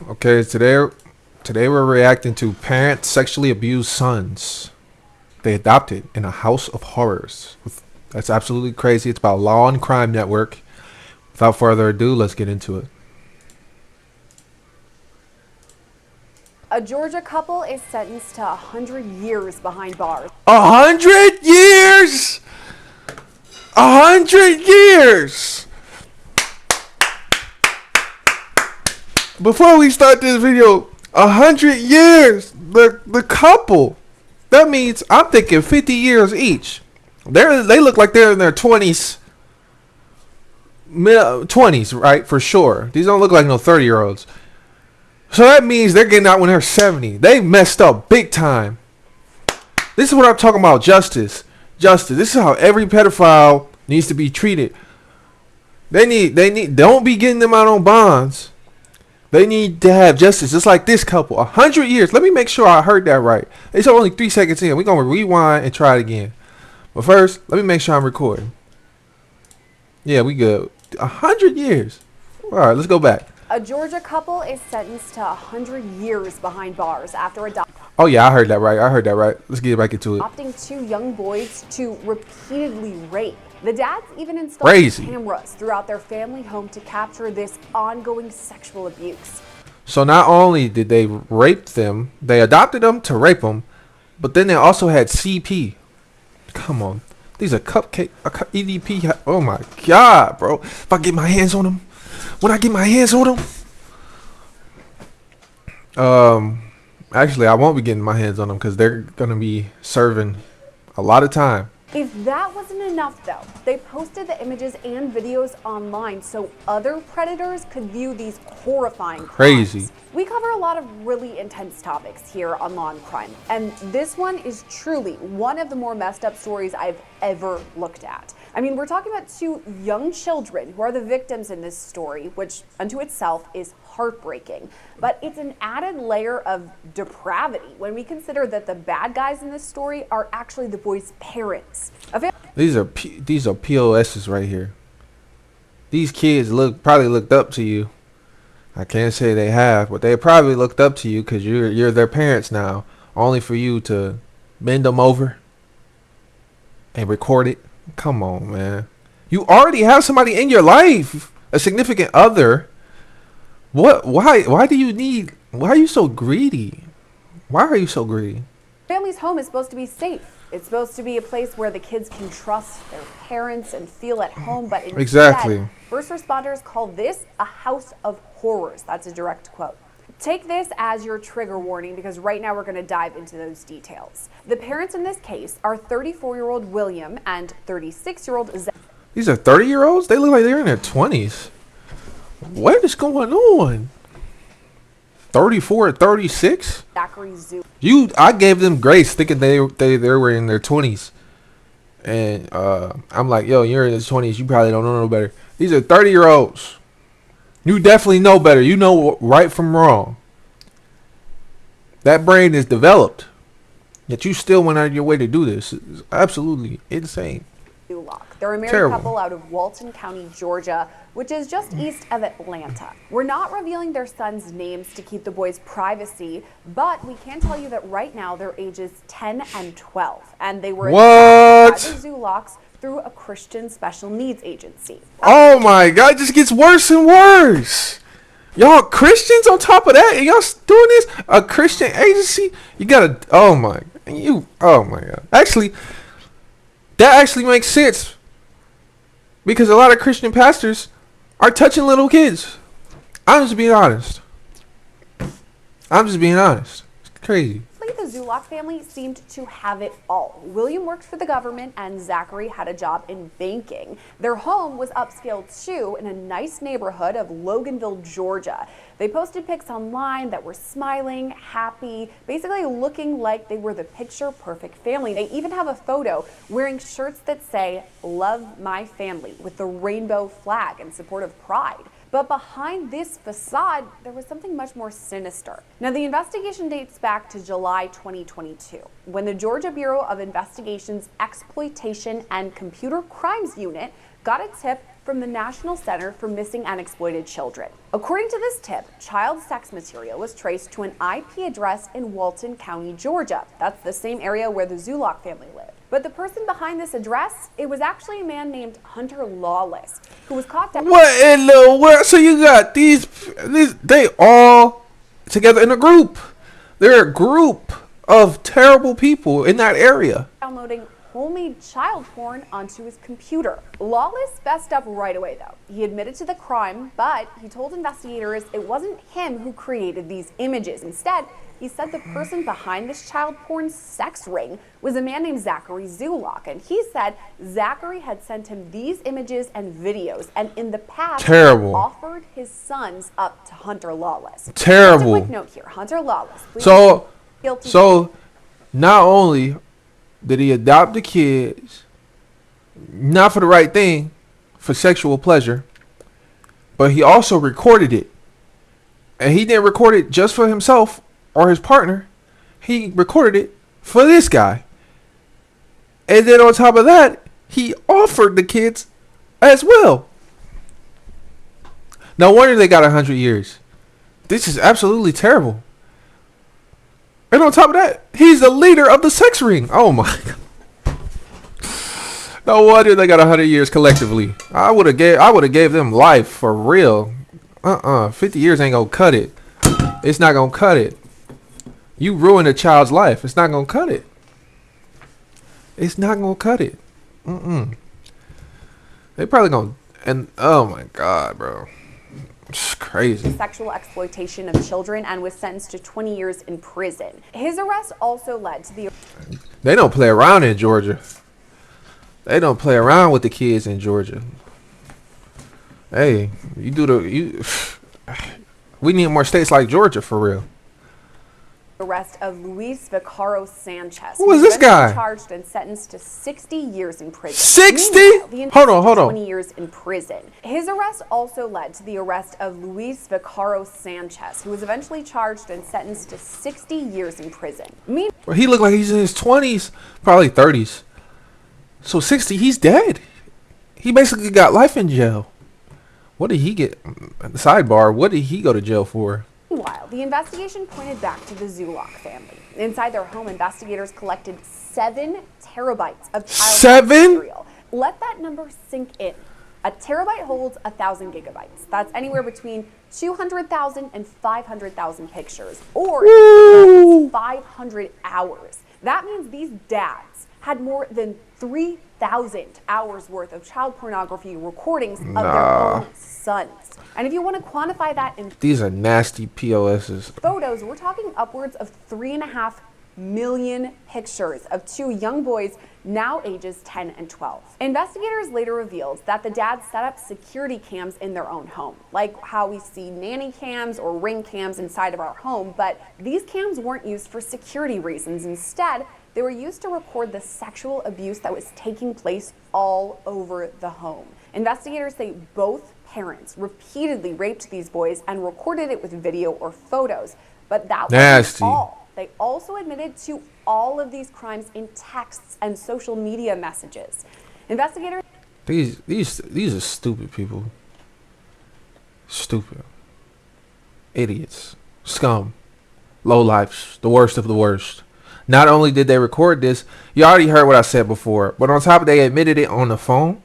Okay, today we're reacting to parents sexually abuse sons they adopted in a house of horrors. That's absolutely crazy. It's about Law and Crime Network. Without further ado, let's get into it. A Georgia couple is sentenced to 100 years behind bars. 100 years! 100 years! Before we start this video, 100 years! The couple. That means I'm thinking 50 years each. They look like they're in their 20s. 20s, right? For sure. These don't look like no 30-year-olds. So that means they're getting out when they're 70. They messed up big time. This is what I'm talking about, justice. Justice. This is how every pedophile needs to be treated. Don't be getting them out on bonds. They need to have justice, just like this couple. 100 years. Let me make sure I heard that right. It's only 3 seconds in. We're going to rewind and try it again. But first, let me make sure I'm recording. Yeah, we good. 100 years. All right, let's go back. A Georgia couple is sentenced to 100 years behind bars after Oh, yeah, I heard that right. Let's get back into it. adopting 2 young boys to repeatedly rape. The dads even installed cameras throughout their family home to capture this ongoing sexual abuse. So not only did they rape them, they adopted them to rape them, but then they also had CP. Come on. These are EDP. Oh, my God, bro. If I get my hands on them. When I get my hands on them. Actually, I won't be getting my hands on them because they're going to be serving a lot of time. If that wasn't enough, though, they posted the images and videos online so other predators could view these horrifying Crazy crimes. We cover a lot of really intense topics here on Law and Crime, and this one is truly one of the more messed up stories I've ever looked at. I mean, we're talking about 2 young children who are the victims in this story, which unto itself is heartbreaking. But it's an added layer of depravity when we consider that the bad guys in this story are actually the boys' parents. These are POSs right here. These kids probably looked up to you. I can't say they have, but they probably looked up to you because you're their parents now, only for you to bend them over and record it. Come on, man. You already have somebody in your life, a significant other. What? Why do you need? Why are you so greedy? Why are you so greedy? Family's home is supposed to be safe. It's supposed to be a place where the kids can trust their parents and feel at home. But instead, exactly. First responders call this a house of horrors. That's a direct quote. Take this as your trigger warning because right now we're going to dive into those details. The parents in this case are 34-year-old William and 36-year-old Zach. These are 30-year-olds? They look like they're in their 20s. What is going on? 34 36? Zachary Zoo. I gave them grace thinking they were in their 20s. And I'm like, yo, you're in your 20s. You probably don't know no better. These are 30-year-olds. You definitely know better. You know right from wrong. That brain is developed. Yet you still went out of your way to do this. It's absolutely insane. They're a married couple out of Walton County, Georgia, which is just east of Atlanta. We're not revealing their sons' names to keep the boys' privacy, but we can tell you that right now their ages 10 and 12, and they were adopted by the Zulocks through a Christian special needs agency. Oh my God, it just gets worse and worse. Y'all Christians on top of that, and y'all doing this? A Christian agency? You gotta, oh my God. Actually, that actually makes sense. Because a lot of Christian pastors are touching little kids. I'm just being honest. It's crazy. The Zulock family seemed to have it all. William worked for the government and Zachary had a job in banking. Their home was upscale too in a nice neighborhood of Loganville, Georgia. They posted pics online that were smiling, happy, basically looking like they were the picture perfect family. They even have a photo wearing shirts that say, "Love my family," with the rainbow flag in support of Pride. But behind this facade, there was something much more sinister. Now, the investigation dates back to July 2022, when the Georgia Bureau of Investigation's Exploitation and Computer Crimes Unit got a tip from the National Center for Missing and Exploited Children. According to this tip, child sex material was traced to an IP address in Walton County, Georgia. That's the same area where the Zulock family lived. But the person behind this address, it was actually a man named Hunter Lawless, who was caught down. What in the world? So you got these, they all together in a group. They're a group of terrible people in that area. Downloading homemade child porn onto his computer. Lawless fessed up right away, though. He admitted to the crime, but he told investigators it wasn't him who created these images. Instead, he said the person behind this child porn sex ring was a man named Zachary Zulock, and he said Zachary had sent him these images and videos, and in the past offered his sons up to Hunter Lawless. Terrible. Just a quick note here, Hunter Lawless. So not only did he adopt the kids, not for the right thing, for sexual pleasure, but he also recorded it. And he didn't record it just for himself or his partner. He recorded it for this guy. And then on top of that, he offered the kids as well. No wonder they got 100 years. This is absolutely terrible. And on top of that, he's the leader of the sex ring. Oh my God. No wonder they got 100 years collectively. I would have gave them life for real. 50 years ain't gonna cut it. It's not gonna cut it. You ruined a child's life. It's not gonna cut it. It's not gonna cut it. They probably gonna, and oh my God, bro. It's crazy. Sexual exploitation of children and was sentenced to 20 years in prison. His arrest also led to the... They don't play around in Georgia. They don't play around with the kids in Georgia. Hey, we need more states like Georgia for real. Arrest of Luis Vaccaro Sanchez. Who is this guy? Charged and sentenced to 60 years in prison. 60? Hold on. 20 years in prison. His arrest also led to the arrest of Luis Vaccaro Sanchez, who was eventually charged and sentenced to 60 years in prison. Well, he looked like he's in his 20s, probably 30s. So 60, he's dead. He basically got life in jail. What did he get? Sidebar, what did he go to jail for? Meanwhile, the investigation pointed back to the Zulock family. Inside their home, investigators collected 7 terabytes of child material. Let that number sink in. A terabyte holds 1,000 gigabytes. That's anywhere between 200,000 and 500,000 pictures, or 500 hours. That means these dads had more than 3,000 hours worth of child pornography recordings of their own sons. And if you want to quantify that in... These are nasty POSs. Photos, we're talking upwards of 3.5 million pictures of 2 young boys, now ages 10 and 12. Investigators later revealed that the dads set up security cams in their own home, like how we see nanny cams or ring cams inside of our home, but these cams weren't used for security reasons. Instead, they were used to record the sexual abuse that was taking place all over the home. Investigators say both parents repeatedly raped these boys and recorded it with video or photos, but that wasn't all. They also admitted to all of these crimes in texts and social media messages. Investigators... These are stupid people. Stupid. Idiots. Scum. Lowlifes. The worst of the worst. Not only did they record this, you already heard what I said before, but on top of it, they admitted it on the phone.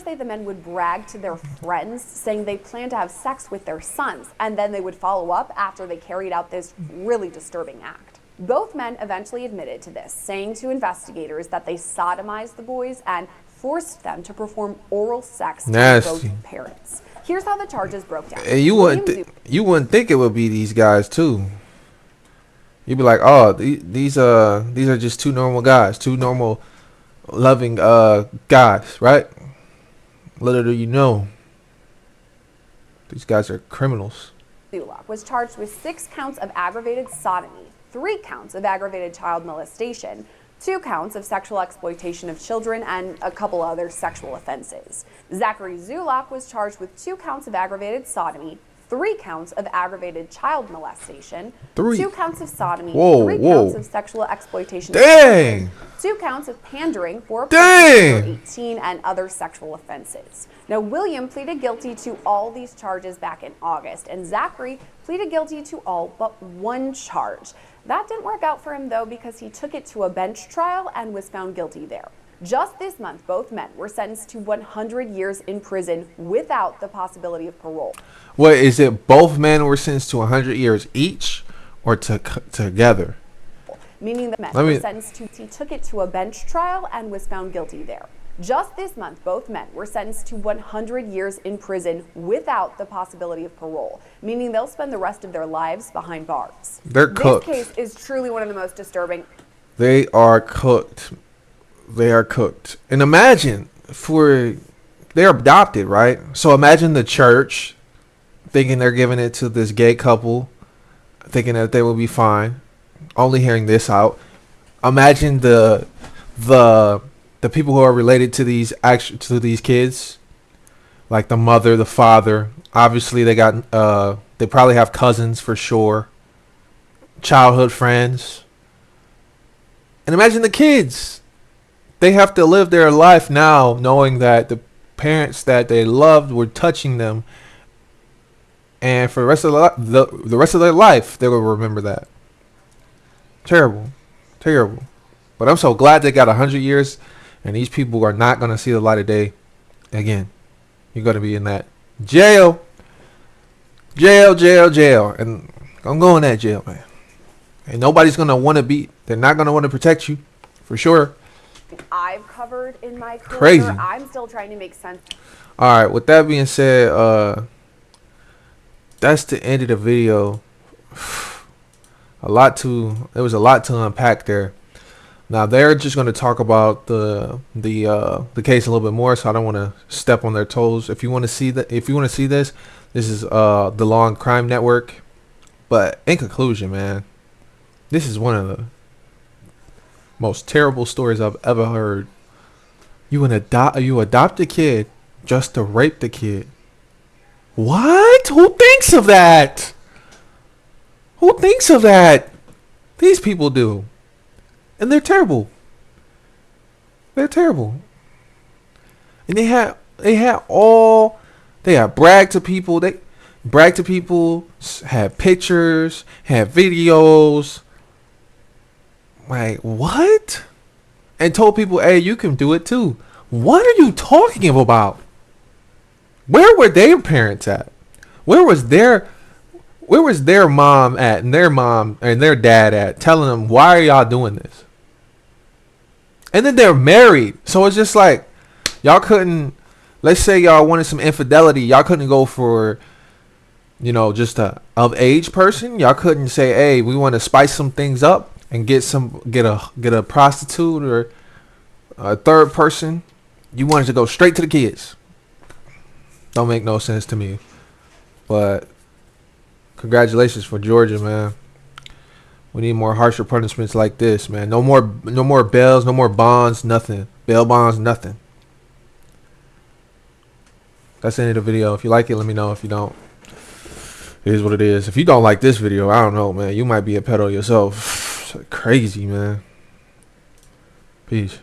Say the men would brag to their friends, saying they planned to have sex with their sons, and then they would follow up after they carried out this really disturbing act. Both men eventually admitted to this, saying to investigators that they sodomized the boys and forced them to perform oral sex to both parents. Here's how the charges broke down. And you wouldn't think it would be these guys too. You'd be like, oh, these are just 2 normal guys, 2 normal loving guys, right? Little do you know, these guys are criminals. Zulock was charged with 6 counts of aggravated sodomy, 3 counts of aggravated child molestation, 2 counts of sexual exploitation of children, and a couple other sexual offenses. Zachary Zulock was charged with 2 counts of aggravated sodomy, 3 counts of aggravated child molestation, 3. 2 counts of sodomy, Whoa, 3 whoa. counts of sexual exploitation, Dang. 2 counts of pandering for a Dang. person under 18, and other sexual offenses. Now, William pleaded guilty to all these charges back in August, and Zachary pleaded guilty to all but 1 charge. That didn't work out for him, though, because he took it to a bench trial and was found guilty there. Just this month, both men were sentenced to 100 years in prison without the possibility of parole. What is it? Both men were sentenced to 100 years each, or together? Meaning that men were sentenced to, he took it to a bench trial and was found guilty there. Just this month, both men were sentenced to 100 years in prison without the possibility of parole, meaning they'll spend the rest of their lives behind bars. They're cooked. This case is truly one of the most disturbing. They are cooked. They are cooked. And imagine they're adopted, right? So imagine the church thinking they're giving it to this gay couple, thinking that they will be fine, only hearing this out. Imagine the people who are related to these kids, like the mother, the father. Obviously, they probably have cousins for sure, childhood friends, and imagine the kids. They have to live their life now knowing that the parents that they loved were touching them, and for the rest of the rest of their life, they will remember that. Terrible, terrible. But I'm so glad they got 100 years, and these people are not gonna see the light of day again. You're gonna be in that jail, and I'm going to that jail, man. And nobody's gonna want to be. They're not gonna want to protect you, for sure. I've covered in my career. Crazy. I'm still trying to make sense. All right. With that being said, that's the end of the video. There was a lot to unpack there. Now they're just going to talk about the case a little bit more, so I don't want to step on their toes. If you want to see this, this is the Law and Crime Network. But in conclusion, man, this is one of the most terrible stories I've ever heard. You adopt a kid just to rape the kid. What? Who thinks of that? Who thinks of that? These people do. And they're terrible. They're terrible. And they had bragged to people. They bragged to people, had pictures, had videos. Like, what? And told people, hey, you can do it too. What are you talking about? Where were their parents at? Where was their mom at, and their mom and their dad at, telling them, why are y'all doing this? And then they're married. So it's just like, y'all couldn't, let's say y'all wanted some infidelity. Y'all couldn't go for, just a of age person. Y'all couldn't say, hey, we want to spice some things up and get a prostitute or a third person. You wanted to go straight to the kids. Don't make no sense to me. But congratulations for Georgia, man. We need more harsher punishments like this, man. No more bails, no more bonds, nothing. Bail bonds, nothing. That's the end of the video. If you like it, let me know. If you don't, it is what it is. If you don't like this video, I don't know, man. You might be a pedo yourself. Crazy, man. Peace.